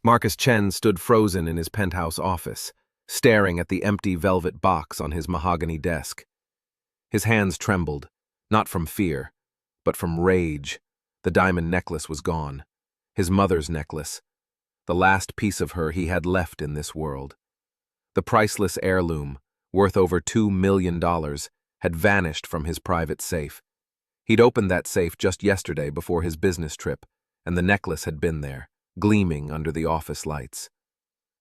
Marcus Chen stood frozen in his penthouse office, staring at the empty velvet box on his mahogany desk. His hands trembled, not from fear, but from rage. The diamond necklace was gone. His mother's necklace, the last piece of her he had left in this world. The priceless heirloom, worth over $2 million, had vanished from his private safe. He'd opened that safe just yesterday before his business trip, and the necklace had been there, gleaming under the office lights.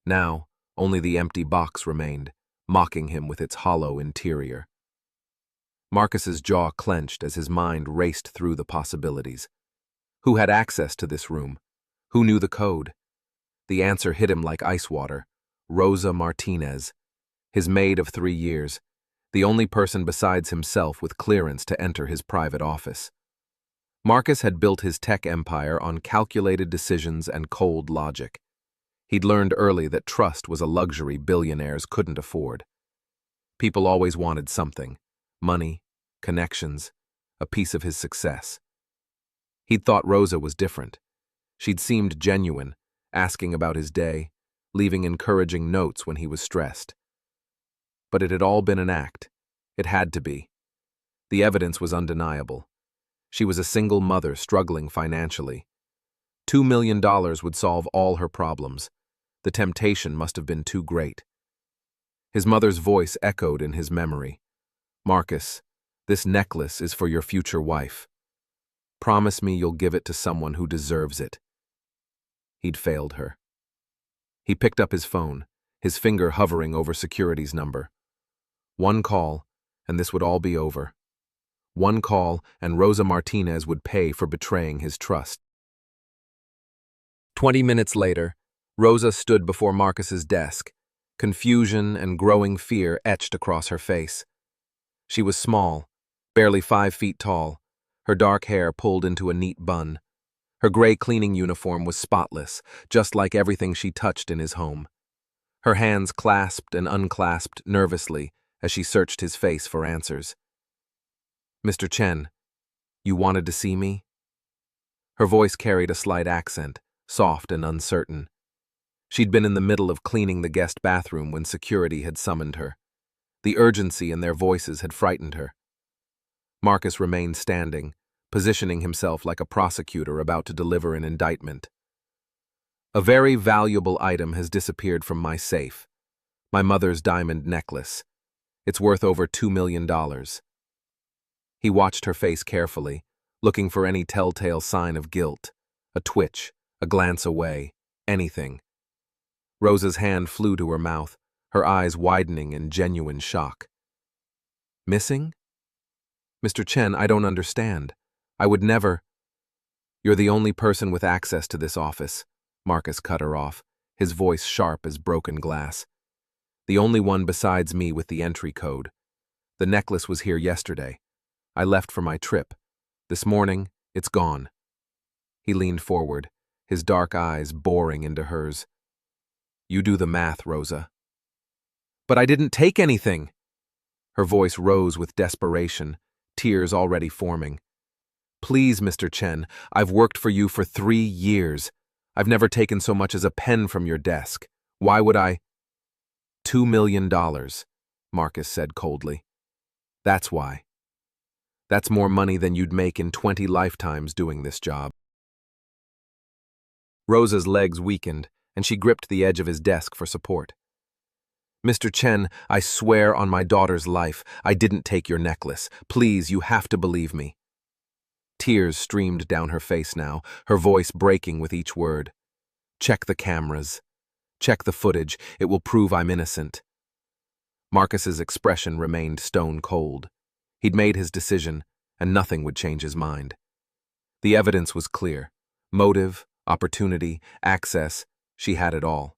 Now, only the empty box remained, mocking him with its hollow interior. Marcus's jaw clenched as his mind raced through the possibilities. Who had access to this room? Who knew the code? The answer hit him like ice water. Rosa Martinez, his maid of 3 years, the only person besides himself with clearance to enter his private office. Marcus had built his tech empire on calculated decisions and cold logic. He'd learned early that trust was a luxury billionaires couldn't afford. People always wanted something: money, connections, a piece of his success. He'd thought Rosa was different. She'd seemed genuine, asking about his day, leaving encouraging notes when he was stressed. But it had all been an act. It had to be. The evidence was undeniable. She was a single mother struggling financially. $2 million would solve all her problems. The temptation must have been too great. His mother's voice echoed in his memory. "Marcus, this necklace is for your future wife. Promise me you'll give it to someone who deserves it." He'd failed her. He picked up his phone, his finger hovering over security's number. One call, and this would all be over. One call, and Rosa Martinez would pay for betraying his trust. 20 minutes later, Rosa stood before Marcus's desk. Confusion and growing fear etched across her face. She was small, barely 5 feet tall, her dark hair pulled into a neat bun. Her gray cleaning uniform was spotless, just like everything she touched in his home. Her hands clasped and unclasped nervously as she searched his face for answers. "Mr. Chen, you wanted to see me?" Her voice carried a slight accent, soft and uncertain. She'd been in the middle of cleaning the guest bathroom when security had summoned her. The urgency in their voices had frightened her. Marcus remained standing, positioning himself like a prosecutor about to deliver an indictment. "A very valuable item has disappeared from my safe. My mother's diamond necklace. It's worth over $2 million. He watched her face carefully, looking for any telltale sign of guilt. A twitch, a glance away, anything. Rosa's hand flew to her mouth, her eyes widening in genuine shock. "Missing? Mr. Chen, I don't understand. I would never—" "You're the only person with access to this office," Marcus cut her off, his voice sharp as broken glass. "The only one besides me with the entry code. The necklace was here yesterday. I left for my trip. This morning, it's gone." He leaned forward, his dark eyes boring into hers. "You do the math, Rosa." "But I didn't take anything!" Her voice rose with desperation, tears already forming. "Please, Mr. Chen, I've worked for you for 3 years. I've never taken so much as a pen from your desk. Why would I—" $2 million, Marcus said coldly. "That's why. That's more money than you'd make in 20 lifetimes doing this job." Rosa's legs weakened, and she gripped the edge of his desk for support. "Mr. Chen, I swear on my daughter's life, I didn't take your necklace. Please, you have to believe me." Tears streamed down her face now, her voice breaking with each word. "Check the cameras. Check the footage. It will prove I'm innocent." Marcus's expression remained stone cold. He'd made his decision, and nothing would change his mind. The evidence was clear. Motive, opportunity, access, she had it all.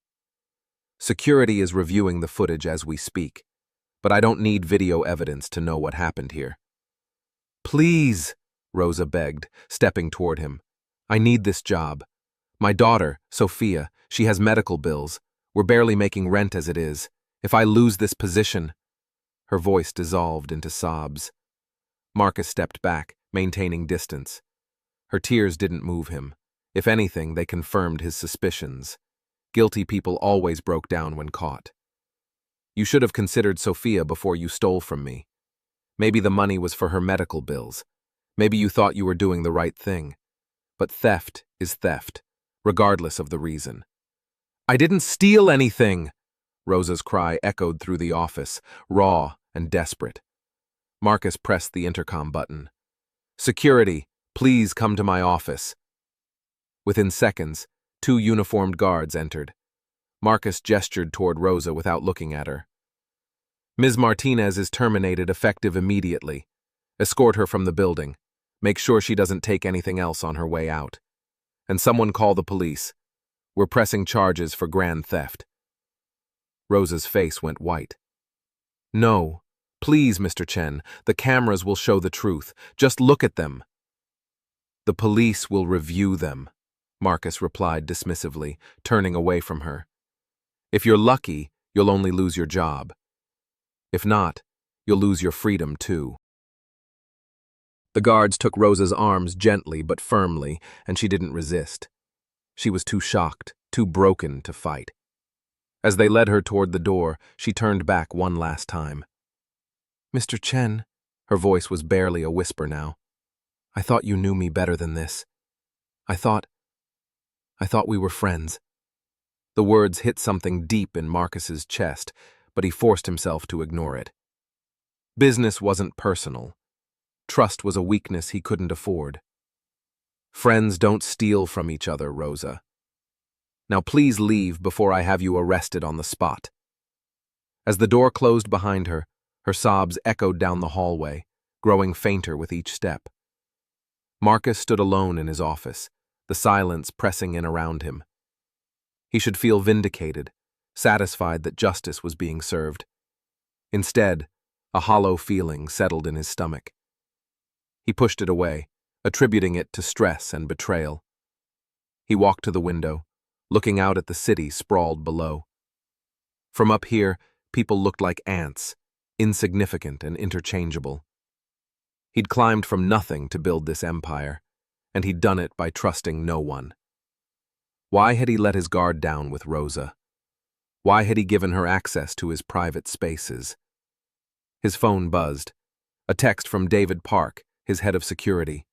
"Security is reviewing the footage as we speak, but I don't need video evidence to know what happened here." "Please," Rosa begged, stepping toward him. "I need this job. My daughter, Sofia, she has medical bills. We're barely making rent as it is. If I lose this position—" Her voice dissolved into sobs. Marcus stepped back, maintaining distance. Her tears didn't move him. If anything, they confirmed his suspicions. Guilty people always broke down when caught. You should have considered Sofia before you stole from me. Maybe the money was for her medical bills. Maybe you thought you were doing the right thing. But theft is theft, regardless of the reason. I didn't steal anything! Rosa's cry echoed through the office, raw and desperate. Marcus pressed the intercom button. Security, please come to my office. Within seconds, 2 uniformed guards entered. Marcus gestured toward Rosa without looking at her. Ms. Martinez is terminated effective immediately. Escort her from the building. Make sure she doesn't take anything else on her way out. And someone call the police. We're pressing charges for grand theft. Rosa's face went white. No, please, Mr. Chen, the cameras will show the truth. Just look at them. The police will review them, Marcus replied dismissively, turning away from her. If you're lucky, you'll only lose your job. If not, you'll lose your freedom too. The guards took Rosa's arms gently but firmly, and she didn't resist. She was too shocked, too broken to fight. As they led her toward the door, she turned back one last time. Mr. Chen, her voice was barely a whisper now. I thought you knew me better than this. I thought we were friends. The words hit something deep in Marcus's chest, but he forced himself to ignore it. Business wasn't personal. Trust was a weakness he couldn't afford. Friends don't steal from each other, Rosa. Now please leave before I have you arrested on the spot. As the door closed behind her, her sobs echoed down the hallway, growing fainter with each step. Marcus stood alone in his office, the silence pressing in around him. He should feel vindicated, satisfied that justice was being served. Instead, a hollow feeling settled in his stomach. He pushed it away, attributing it to stress and betrayal. He walked to the window, looking out at the city sprawled below. From up here, people looked like ants, insignificant and interchangeable. He'd climbed from nothing to build this empire, and he'd done it by trusting no one. Why had he let his guard down with Rosa? Why had he given her access to his private spaces? His phone buzzed. A text from David Park, his head of security.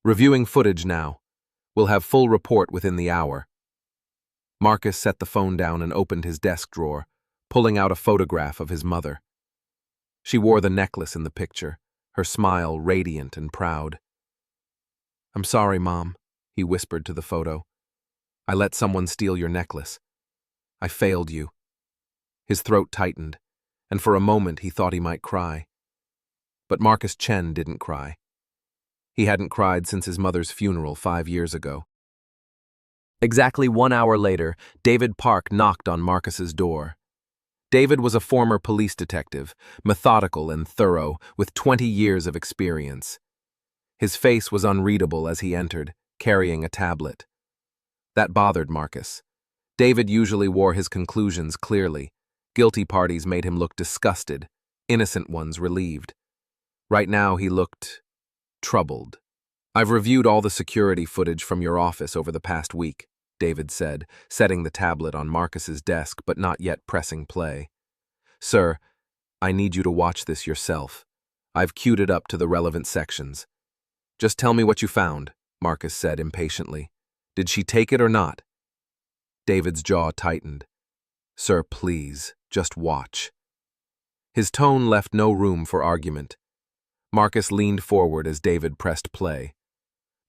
Reviewing footage now. We'll have full report within the hour. Marcus set the phone down and opened his desk drawer, pulling out a photograph of his mother. She wore the necklace in the picture, her smile radiant and proud. I'm sorry, Mom, he whispered to the photo. I let someone steal your necklace. I failed you. His throat tightened, and for a moment he thought he might cry. But Marcus Chen didn't cry. He hadn't cried since his mother's funeral 5 years ago. Exactly 1 hour later, David Park knocked on Marcus's door. David was a former police detective, methodical and thorough, with 20 years of experience. His face was unreadable as he entered, carrying a tablet. That bothered Marcus. David usually wore his conclusions clearly. Guilty parties made him look disgusted, innocent ones relieved. Right now he looked troubled. I've reviewed all the security footage from your office over the past week, David said, setting the tablet on Marcus's desk but not yet pressing play. Sir, I need you to watch this yourself. I've queued it up to the relevant sections. Just tell me what you found, Marcus said impatiently. Did she take it or not? David's jaw tightened. Sir, please, just watch. His tone left no room for argument. Marcus leaned forward as David pressed play.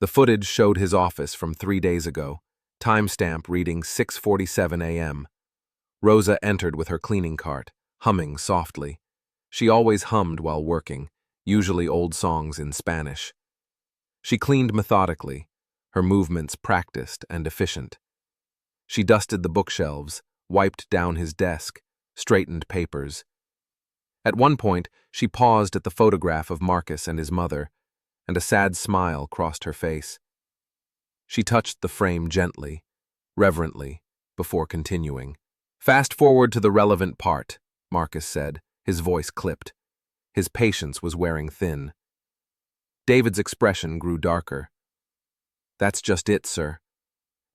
The footage showed his office from 3 days ago, timestamp reading 6:47 a.m. Rosa entered with her cleaning cart, humming softly. She always hummed while working, usually old songs in Spanish. She cleaned methodically, her movements practiced and efficient. She dusted the bookshelves, wiped down his desk, straightened papers. At one point, she paused at the photograph of Marcus and his mother, and a sad smile crossed her face. She touched the frame gently, reverently, before continuing. Fast forward to the relevant part, Marcus said, his voice clipped. His patience was wearing thin. David's expression grew darker. That's just it, sir.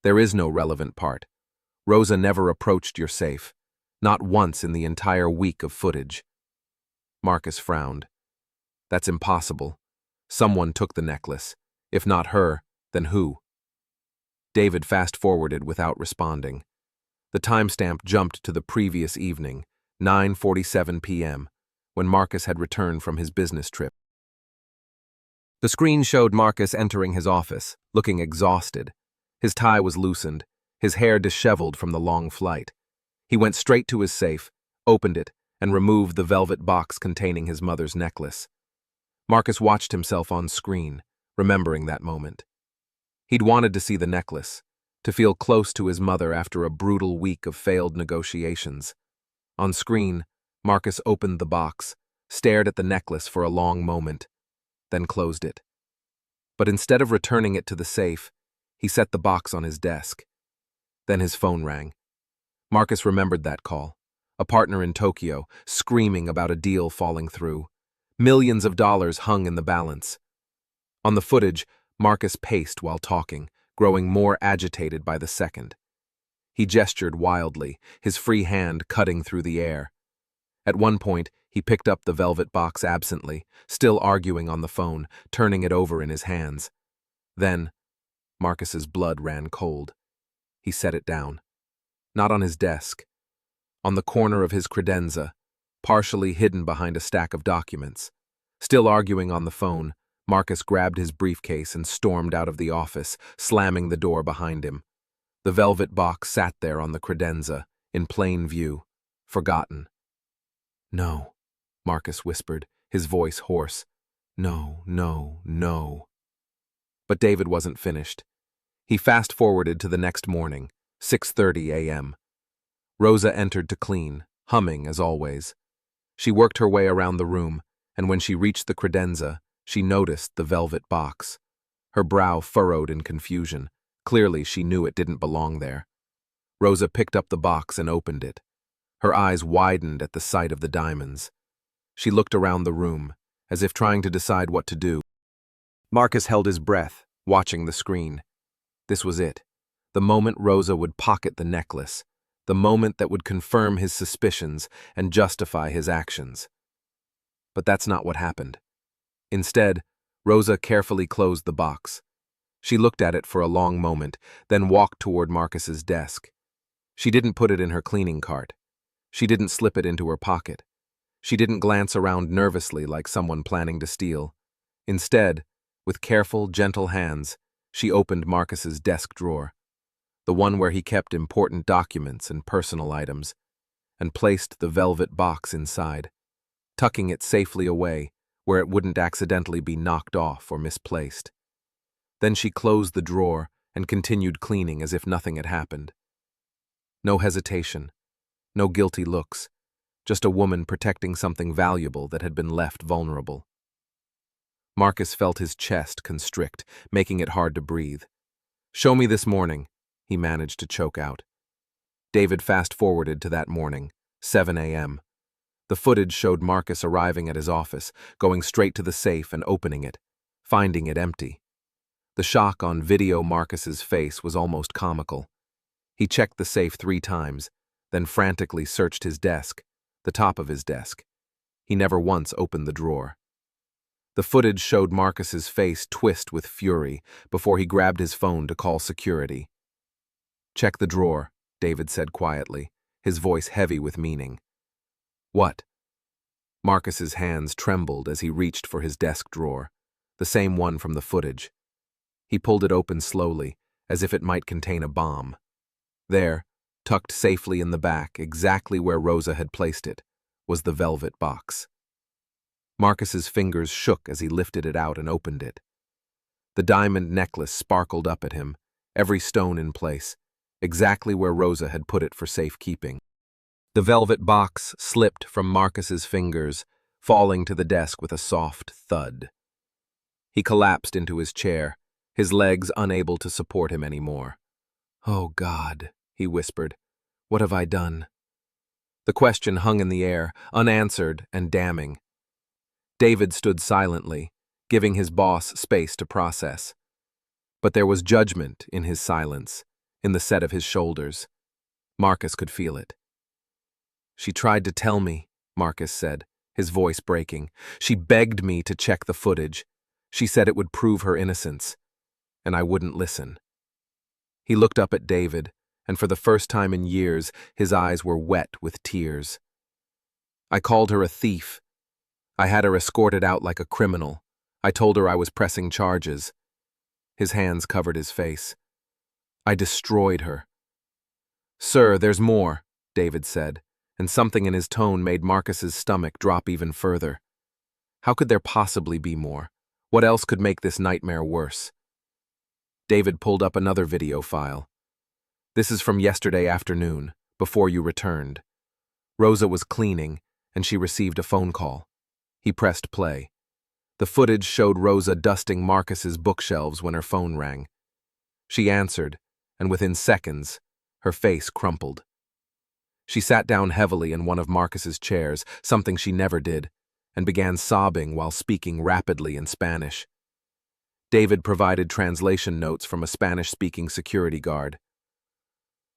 There is no relevant part. Rosa never approached your safe. Not once in the entire week of footage. Marcus frowned. That's impossible. Someone took the necklace. If not her, then who? David fast-forwarded without responding. The timestamp jumped to the previous evening, 9:47 p.m., when Marcus had returned from his business trip. The screen showed Marcus entering his office, looking exhausted. His tie was loosened, his hair disheveled from the long flight. He went straight to his safe, opened it, and removed the velvet box containing his mother's necklace. Marcus watched himself on screen, remembering that moment. He'd wanted to see the necklace, to feel close to his mother after a brutal week of failed negotiations. On screen, Marcus opened the box, stared at the necklace for a long moment, then closed it. But instead of returning it to the safe, he set the box on his desk. Then his phone rang. Marcus remembered that call. A partner in Tokyo, screaming about a deal falling through. Millions of dollars hung in the balance. On the footage, Marcus paced while talking, growing more agitated by the second. He gestured wildly, his free hand cutting through the air. At one point, he picked up the velvet box absently, still arguing on the phone, turning it over in his hands. Then, Marcus's blood ran cold. He set it down. Not on his desk. On the corner of his credenza, partially hidden behind a stack of documents. Still arguing on the phone, Marcus grabbed his briefcase and stormed out of the office, slamming the door behind him. The velvet box sat there on the credenza, in plain view, forgotten. "No," Marcus whispered, his voice hoarse. "No, no, no." But David wasn't finished. He fast-forwarded to the next morning, 6:30 a.m. Rosa entered to clean, humming as always. She worked her way around the room, and when she reached the credenza, she noticed the velvet box. Her brow furrowed in confusion. Clearly, she knew it didn't belong there. Rosa picked up the box and opened it. Her eyes widened at the sight of the diamonds. She looked around the room, as if trying to decide what to do. Marcus held his breath, watching the screen. This was it. The moment Rosa would pocket the necklace. The moment that would confirm his suspicions and justify his actions. But that's not what happened. Instead, Rosa carefully closed the box. She looked at it for a long moment, then walked toward Marcus's desk. She didn't put it in her cleaning cart. She didn't slip it into her pocket. She didn't glance around nervously like someone planning to steal. Instead, with careful, gentle hands, she opened Marcus's desk drawer, the one where he kept important documents and personal items, and placed the velvet box inside, tucking it safely away where it wouldn't accidentally be knocked off or misplaced. Then she closed the drawer and continued cleaning as if nothing had happened. No hesitation, no guilty looks, just a woman protecting something valuable that had been left vulnerable. Marcus felt his chest constrict, making it hard to breathe. "Show me this morning," he managed to choke out. David fast-forwarded to that morning, 7 a.m. The footage showed Marcus arriving at his office, going straight to the safe and opening it, finding it empty. The shock on video Marcus's face was almost comical. He checked the safe 3 times, then frantically searched his desk, the top of his desk. He never once opened the drawer. The footage showed Marcus's face twist with fury before he grabbed his phone to call security. "Check the drawer," David said quietly, his voice heavy with meaning. "What?" Marcus's hands trembled as he reached for his desk drawer, the same one from the footage. He pulled it open slowly, as if it might contain a bomb. There, tucked safely in the back, exactly where Rosa had placed it, was the velvet box. Marcus's fingers shook as he lifted it out and opened it. The diamond necklace sparkled up at him, every stone in place, exactly where Rosa had put it for safekeeping. The velvet box slipped from Marcus's fingers, falling to the desk with a soft thud. He collapsed into his chair, his legs unable to support him anymore. "Oh, God," he whispered. "What have I done?" The question hung in the air, unanswered and damning. David stood silently, giving his boss space to process. But there was judgment in his silence, in the set of his shoulders. Marcus could feel it. "She tried to tell me," Marcus said, his voice breaking. "She begged me to check the footage. She said it would prove her innocence. And I wouldn't listen." He looked up at David, and for the first time in years, his eyes were wet with tears. "I called her a thief. I had her escorted out like a criminal. I told her I was pressing charges." His hands covered his face. "I destroyed her." "Sir, there's more," David said, and something in his tone made Marcus's stomach drop even further. How could there possibly be more? What else could make this nightmare worse? David pulled up another video file. "This is from yesterday afternoon, before you returned. Rosa was cleaning, and she received a phone call." He pressed play. The footage showed Rosa dusting Marcus's bookshelves when her phone rang. She answered, and within seconds, her face crumpled. She sat down heavily in one of Marcus's chairs, something she never did, and began sobbing while speaking rapidly in Spanish. David provided translation notes from a Spanish-speaking security guard.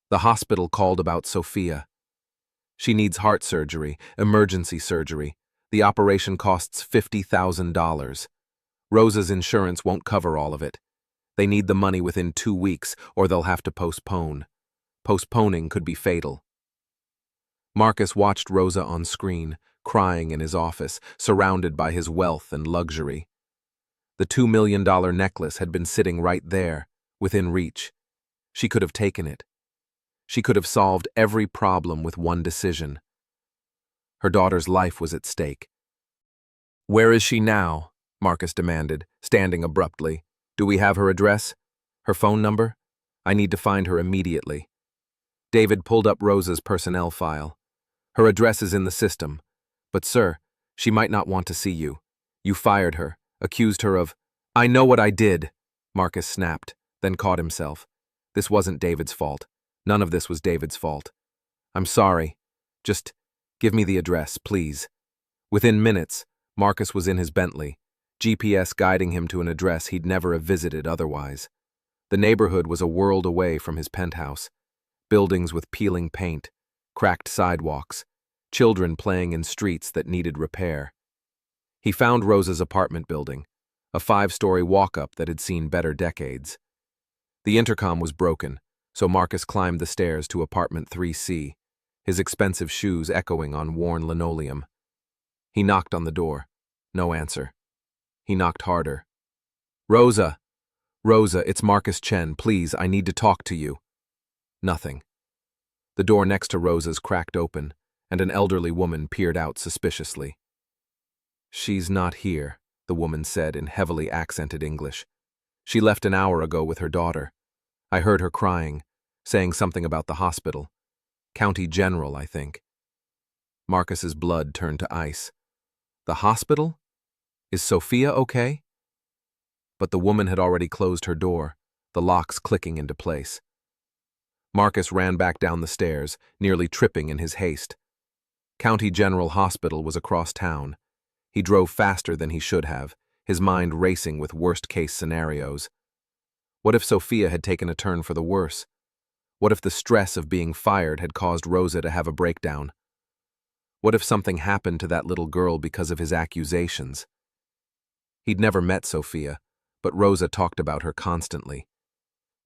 "The hospital called about Sofia. She needs heart surgery, emergency surgery. The operation costs $50,000. Rosa's insurance won't cover all of it. They need the money within 2 weeks, or they'll have to postpone. Postponing could be fatal." Marcus watched Rosa on screen, crying in his office, surrounded by his wealth and luxury. The $2 million necklace had been sitting right there, within reach. She could have taken it. She could have solved every problem with one decision. Her daughter's life was at stake. "Where is she now?" Marcus demanded, standing abruptly. "Do we have her address? Her phone number? I need to find her immediately." David pulled up Rosa's personnel file. "Her address is in the system. But sir, she might not want to see you. You fired her, accused her of—" "I know what I did," Marcus snapped, then caught himself. This wasn't David's fault. None of this was David's fault. "I'm sorry. Just give me the address, please." Within minutes, Marcus was in his Bentley, GPS guiding him to an address he'd never have visited otherwise. The neighborhood was a world away from his penthouse. Buildings with peeling paint, cracked sidewalks, children playing in streets that needed repair. He found Rosa's apartment building, a 5-story walk-up that had seen better decades. The intercom was broken, so Marcus climbed the stairs to apartment 3C, his expensive shoes echoing on worn linoleum. He knocked on the door. No answer. He knocked harder. "Rosa! Rosa, it's Marcus Chen. Please, I need to talk to you." Nothing. The door next to Rosa's cracked open, and an elderly woman peered out suspiciously. "She's not here," the woman said in heavily accented English. "She left an hour ago with her daughter. I heard her crying, saying something about the hospital. County General, I think." Marcus's blood turned to ice. "The hospital? Is Sofia okay?" But the woman had already closed her door, the locks clicking into place. Marcus ran back down the stairs, nearly tripping in his haste. County General Hospital was across town. He drove faster than he should have, his mind racing with worst-case scenarios. What if Sofia had taken a turn for the worse? What if the stress of being fired had caused Rosa to have a breakdown? What if something happened to that little girl because of his accusations? He'd never met Sofia, but Rosa talked about her constantly.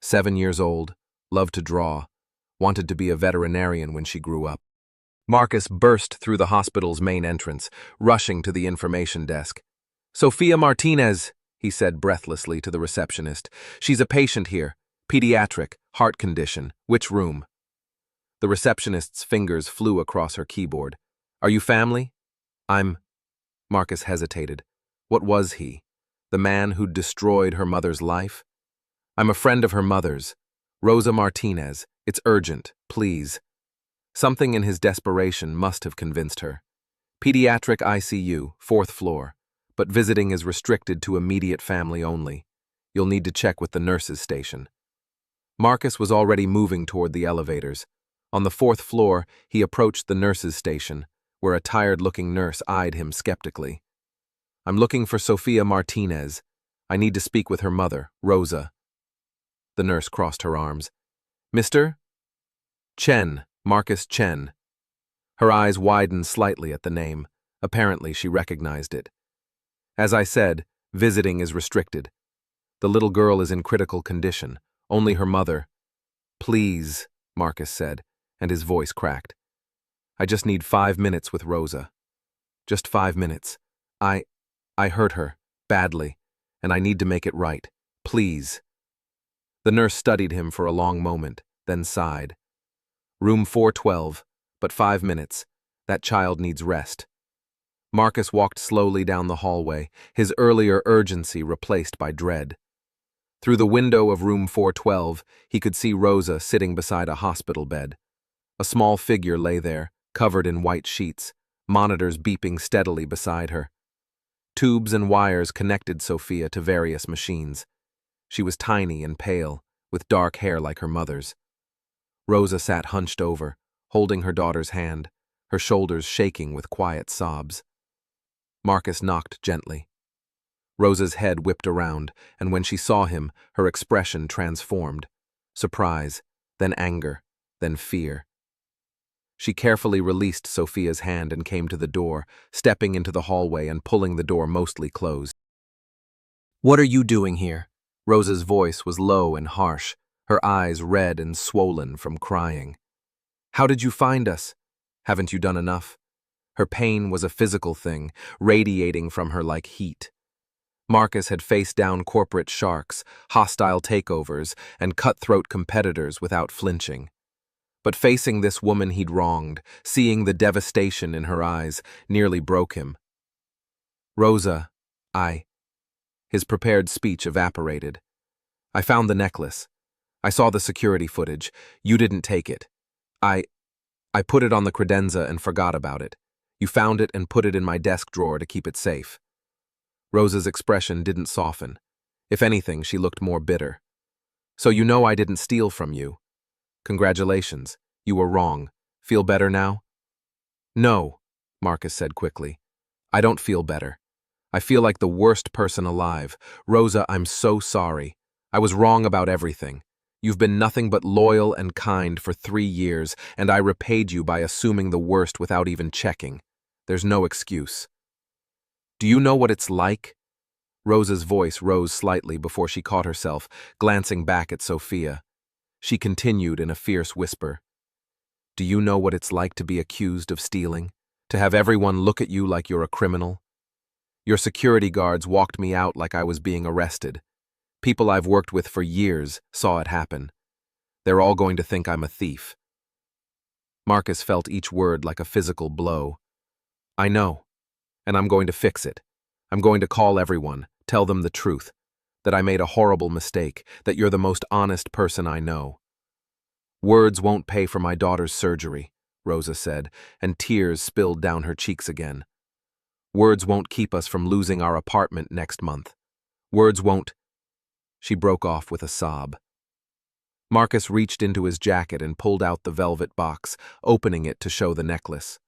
7 years old, loved to draw, wanted to be a veterinarian when she grew up. Marcus burst through the hospital's main entrance, rushing to the information desk. "Sofia Martinez," he said breathlessly to the receptionist. "She's a patient here. Pediatric, heart condition. Which room?" The receptionist's fingers flew across her keyboard. "Are you family?" Marcus hesitated. What was he? The man who'd destroyed her mother's life? "I'm a friend of her mother's. Rosa Martinez. It's urgent, please." Something in his desperation must have convinced her. "Pediatric ICU, 4th floor, but visiting is restricted to immediate family only. You'll need to check with the nurses' station." Marcus was already moving toward the elevators. On the 4th floor, he approached the nurses' station, where a tired-looking nurse eyed him skeptically. "I'm looking for Sofia Martinez. I need to speak with her mother, Rosa." The nurse crossed her arms. "Mister?" Chen, Marcus Chen. Her eyes widened slightly at the name. Apparently, she recognized it. As I said, visiting is restricted. The little girl is in critical condition. Only her mother. Please, Marcus said, and his voice cracked. I just need 5 minutes with Rosa. Just 5 minutes. I hurt her, badly, and I need to make it right. Please. The nurse studied him for a long moment, then sighed. Room 412, but 5 minutes. That child needs rest. Marcus walked slowly down the hallway, his earlier urgency replaced by dread. Through the window of room 412, he could see Rosa sitting beside a hospital bed. A small figure lay there, covered in white sheets, monitors beeping steadily beside her. Tubes and wires connected Sofia to various machines. She was tiny and pale, with dark hair like her mother's. Rosa sat hunched over, holding her daughter's hand, her shoulders shaking with quiet sobs. Marcus knocked gently. Rosa's head whipped around, and when she saw him, her expression transformed. Surprise, then anger, then fear. She carefully released Sofia's hand and came to the door, stepping into the hallway and pulling the door mostly closed. "What are you doing here?" Rosa's voice was low and harsh, her eyes red and swollen from crying. "How did you find us? Haven't you done enough?" Her pain was a physical thing, radiating from her like heat. Marcus had faced down corporate sharks, hostile takeovers, and cutthroat competitors without flinching. But facing this woman he'd wronged, seeing the devastation in her eyes, nearly broke him. "Rosa, His prepared speech evaporated. "I found the necklace. I saw the security footage. You didn't take it. I put it on the credenza and forgot about it. You found it and put it in my desk drawer to keep it safe." Rosa's expression didn't soften. If anything, she looked more bitter. "So you know I didn't steal from you. Congratulations. You were wrong. Feel better now?" "No," Marcus said quickly. "I don't feel better. I feel like the worst person alive. Rosa, I'm so sorry. I was wrong about everything. You've been nothing but loyal and kind for 3 years, and I repaid you by assuming the worst without even checking. There's no excuse." "Do you know what it's like?" Rosa's voice rose slightly before she caught herself, glancing back at Sofia. She continued in a fierce whisper. "Do you know what it's like to be accused of stealing? To have everyone look at you like you're a criminal? Your security guards walked me out like I was being arrested. People I've worked with for years saw it happen. They're all going to think I'm a thief." Marcus felt each word like a physical blow. "I know, and I'm going to fix it. I'm going to call everyone, tell them the truth, that I made a horrible mistake, that you're the most honest person I know." "Words won't pay for my daughter's surgery," Rosa said, and tears spilled down her cheeks again. "Words won't keep us from losing our apartment next month. Words won't—" She broke off with a sob. Marcus reached into his jacket and pulled out the velvet box, opening it to show the necklace.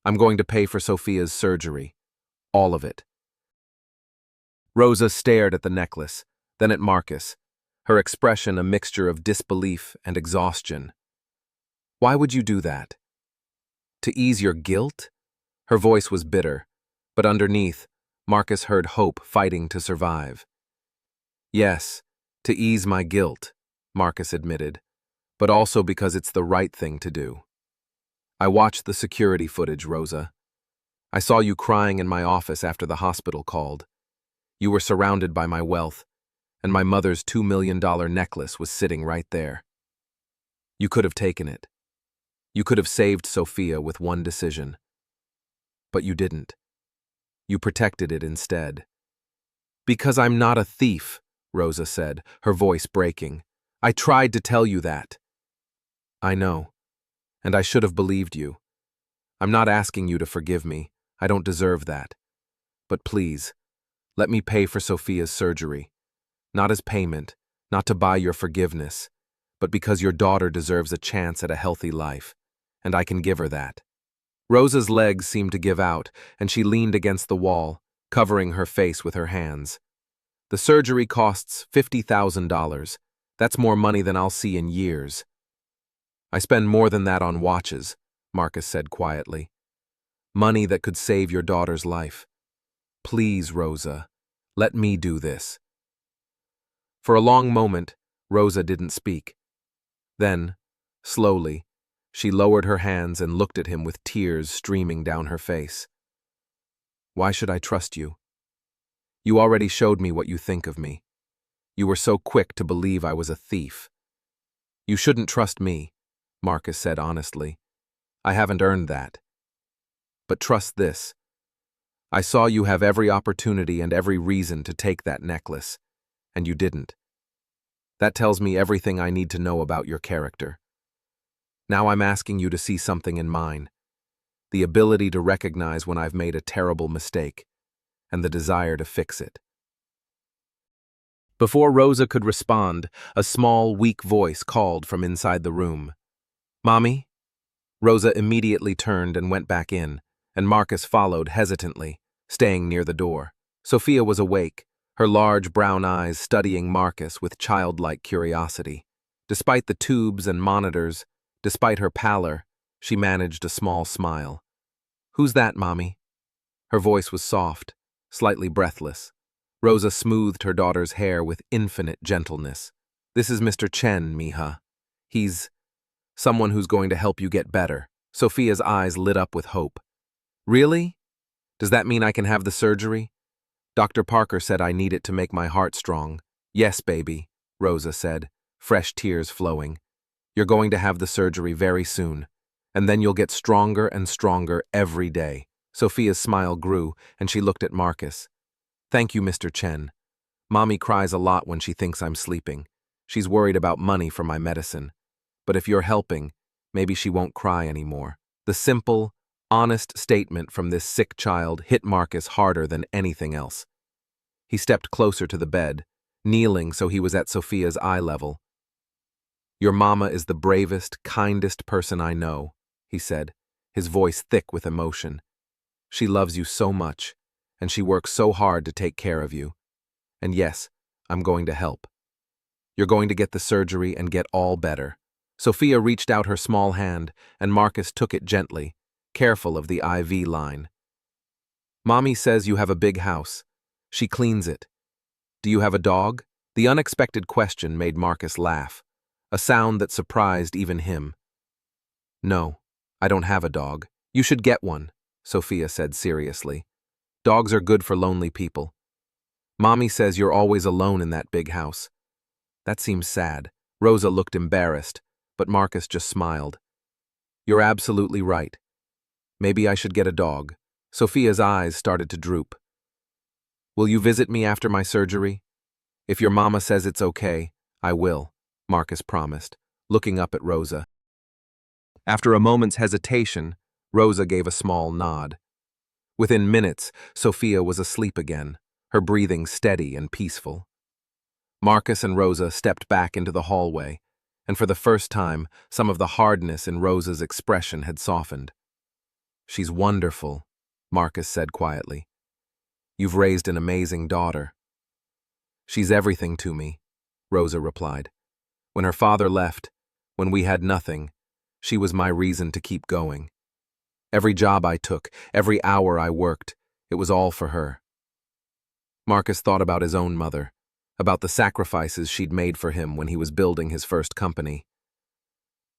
"I'm going to pay for Sofia's surgery. All of it." Rosa stared at the necklace, then at Marcus, her expression a mixture of disbelief and exhaustion. "Why would you do that? To ease your guilt?" Her voice was bitter, but underneath, Marcus heard hope fighting to survive. "Yes, to ease my guilt," Marcus admitted, "but also because it's the right thing to do. I watched the security footage, Rosa. I saw you crying in my office after the hospital called. You were surrounded by my wealth, and my mother's $2 million necklace was sitting right there. You could have taken it. You could have saved Sofia with one decision. But you didn't. You protected it instead." "Because I'm not a thief," Rosa said, her voice breaking. "I tried to tell you that." "I know, and I should have believed you. I'm not asking you to forgive me. I don't deserve that. But please, let me pay for Sofia's surgery. Not as payment, not to buy your forgiveness, but because your daughter deserves a chance at a healthy life, and I can give her that." Rosa's legs seemed to give out, and she leaned against the wall, covering her face with her hands. "The surgery costs $50,000. That's more money than I'll see in years." I spend more than that on watches, Marcus said quietly. Money that could save your daughter's life. Please, Rosa, let me do this. For a long moment, Rosa didn't speak. Then, slowly, she lowered her hands and looked at him with tears streaming down her face. Why should I trust you? You already showed me what you think of me. You were so quick to believe I was a thief. You shouldn't trust me, Marcus said honestly. I haven't earned that. But trust this. I saw you have every opportunity and every reason to take that necklace, and you didn't. That tells me everything I need to know about your character. Now I'm asking you to see something in mine. The ability to recognize when I've made a terrible mistake, and the desire to fix it. Before Rosa could respond, a small, weak voice called from inside the room. Mommy? Rosa immediately turned and went back in, and Marcus followed hesitantly, staying near the door. Sofia was awake, her large brown eyes studying Marcus with childlike curiosity. Despite the tubes and monitors, despite her pallor, she managed a small smile. Who's that, Mommy? Her voice was soft, slightly breathless. Rosa smoothed her daughter's hair with infinite gentleness. This is Mr. Chen, Mija. He's someone who's going to help you get better. Sofia's eyes lit up with hope. Really? Does that mean I can have the surgery? Dr. Parker said I need it to make my heart strong. Yes, baby, Rosa said, fresh tears flowing. You're going to have the surgery very soon, and then you'll get stronger and stronger every day. Sofia's smile grew, and she looked at Marcus. Thank you, Mr. Chen. Mommy cries a lot when she thinks I'm sleeping. She's worried about money for my medicine. But if you're helping, maybe she won't cry anymore. The simple, honest statement from this sick child hit Marcus harder than anything else. He stepped closer to the bed, kneeling so he was at Sofia's eye level. Your mama is the bravest, kindest person I know, he said, his voice thick with emotion. She loves you so much, and she works so hard to take care of you. And yes, I'm going to help. You're going to get the surgery and get all better. Sofia reached out her small hand, and Marcus took it gently, careful of the IV line. Mommy says you have a big house. She cleans it. Do you have a dog? The unexpected question made Marcus laugh, a sound that surprised even him. No, I don't have a dog. You should get one, Sofia said seriously. Dogs are good for lonely people. Mommy says you're always alone in that big house. That seems sad. Rosa looked embarrassed, but Marcus just smiled. You're absolutely right. Maybe I should get a dog. Sofia's eyes started to droop. Will you visit me after my surgery? If your mama says it's okay, I will, Marcus promised, looking up at Rosa. After a moment's hesitation, Rosa gave a small nod. Within minutes, Sofia was asleep again, her breathing steady and peaceful. Marcus and Rosa stepped back into the hallway, and for the first time, some of the hardness in Rosa's expression had softened. She's wonderful, Marcus said quietly. You've raised an amazing daughter. She's everything to me, Rosa replied. When her father left, when we had nothing, she was my reason to keep going. Every job I took, every hour I worked, it was all for her. Marcus thought about his own mother, about the sacrifices she'd made for him when he was building his first company.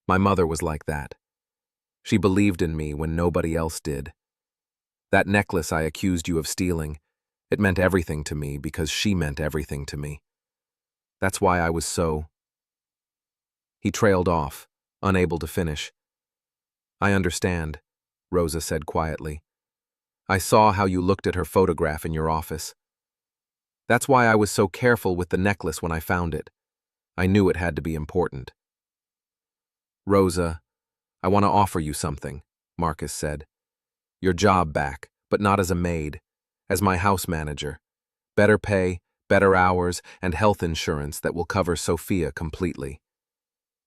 My mother was like that. She believed in me when nobody else did. That necklace I accused you of stealing, it meant everything to me because she meant everything to me. That's why I was so... He trailed off, unable to finish. I understand, Rosa said quietly. I saw how you looked at her photograph in your office. That's why I was so careful with the necklace when I found it. I knew it had to be important. Rosa, I want to offer you something, Marcus said. Your job back, but not as a maid, as my house manager. Better pay, better hours, and health insurance that will cover Sofia completely.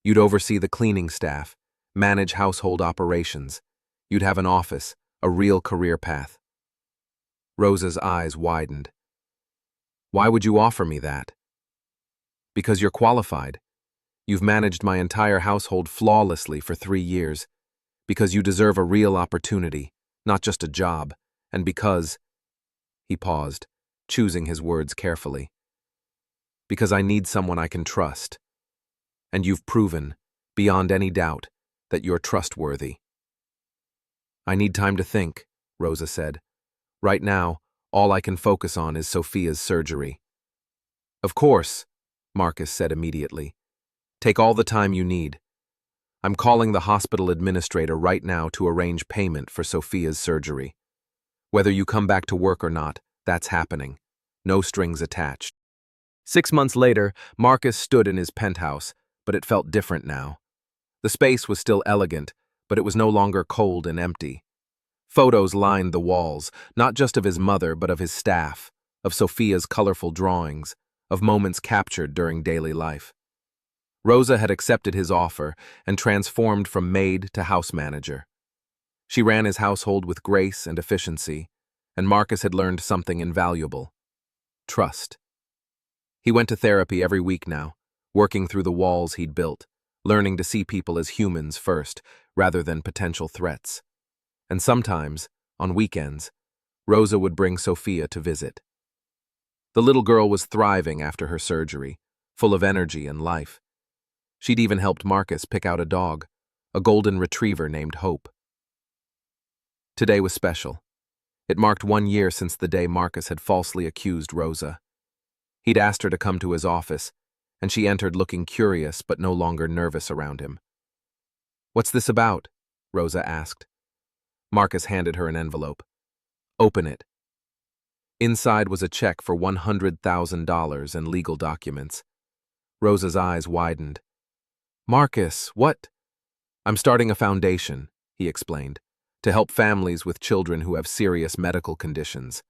You'd oversee the cleaning staff, manage household operations. You'd have an office, a real career path. Rosa's eyes widened. Why would you offer me that? Because you're qualified. You've managed my entire household flawlessly for 3 years, because you deserve a real opportunity, not just a job, and because—" he paused, choosing his words carefully. "Because I need someone I can trust. And you've proven, beyond any doubt, that you're trustworthy." "I need time to think," Rosa said. "Right now, all I can focus on is Sofia's surgery." "Of course," Marcus said immediately. "Take all the time you need. I'm calling the hospital administrator right now to arrange payment for Sofia's surgery. Whether you come back to work or not, that's happening. No strings attached." 6 months later, Marcus stood in his penthouse, but it felt different now. The space was still elegant, but it was no longer cold and empty. Photos lined the walls, not just of his mother, but of his staff, of Sofia's colorful drawings, of moments captured during daily life. Rosa had accepted his offer and transformed from maid to house manager. She ran his household with grace and efficiency, and Marcus had learned something invaluable: trust. He went to therapy every week now, working through the walls he'd built, learning to see people as humans first, rather than potential threats. And sometimes, on weekends, Rosa would bring Sofia to visit. The little girl was thriving after her surgery, full of energy and life. She'd even helped Marcus pick out a dog, a golden retriever named Hope. Today was special. It marked 1 year since the day Marcus had falsely accused Rosa. He'd asked her to come to his office, and she entered looking curious but no longer nervous around him. "What's this about?" Rosa asked. Marcus handed her an envelope. "Open it." Inside was a check for $100,000 and legal documents. Rosa's eyes widened. "Marcus, what?" "I'm starting a foundation," he explained, "to help families with children who have serious medical conditions.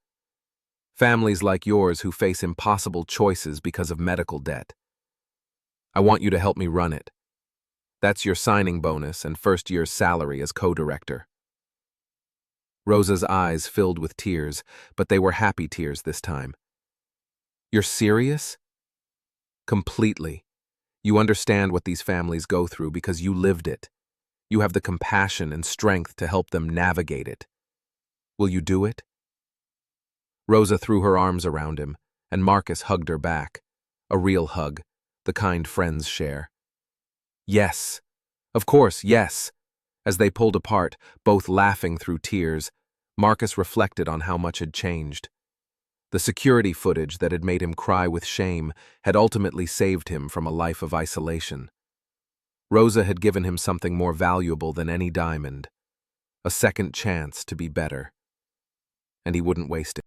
Families like yours who face impossible choices because of medical debt. I want you to help me run it. That's your signing bonus and first year's salary as co-director." Rosa's eyes filled with tears, but they were happy tears this time. "You're serious?" "Completely. You understand what these families go through because you lived it. You have the compassion and strength to help them navigate it. Will you do it?" Rosa threw her arms around him, and Marcus hugged her back. A real hug, the kind friends share. "Yes. Of course, yes." As they pulled apart, both laughing through tears, Marcus reflected on how much had changed. The security footage that had made him cry with shame had ultimately saved him from a life of isolation. Rosa had given him something more valuable than any diamond: a second chance to be better. And he wouldn't waste it.